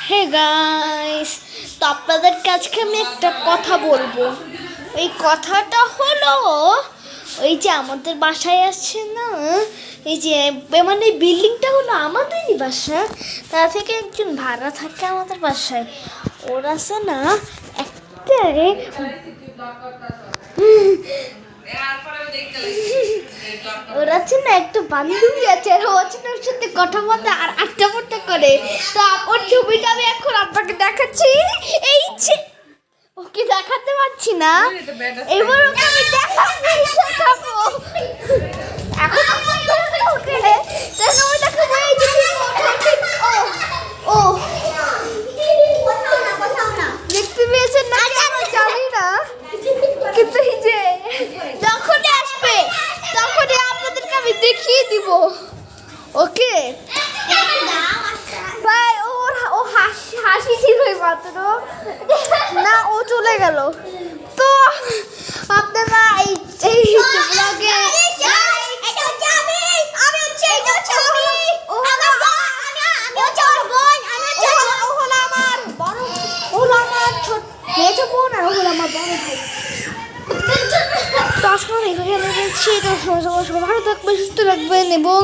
Hey guys, তো আপনাদের কাছে আমি একটা কথা বলবো। এই কথাটা হলো, ওই যে আমাদের বাসায় আছে না, এই যে মানে বিল্ডিংটা হলো আমাদেরই বাসা, তা থেকে একজন ভাড়া থাকে আমাদের বাসায়। ওরা আছে না একটা ওর আছে না একটা বান্ধবী আছে, আর ও আছে না ওর সাথে কথা বলতে আর আড্ডা ফাড্ডা করে। তো ওর ছবিটা আমি এখন আপনাকে দেখাচ্ছি। এই যে ওকে দেখাতে পারছি না, এবার ওকে আমি দেখাবো। এখন ওকে দেখাবো। এই যে ও দেখতে পেয়েছেন না, আমি জানি না, কিন্তু এই যে যখনই আসবে তখনই আপনাদেরকে আমি দেখিয়ে দিব। ওকে ভাই, ও হাসি ছিল মাত্র, না ও চলে গেল। তো আপনারা এই ব্লগে মেয়েছো বোন আর হলো আমার বড় ভাই। তো আজকে এখানে রয়েছি। তো সবাই ভালো থাকবে, সুস্থ রাখবেন এবং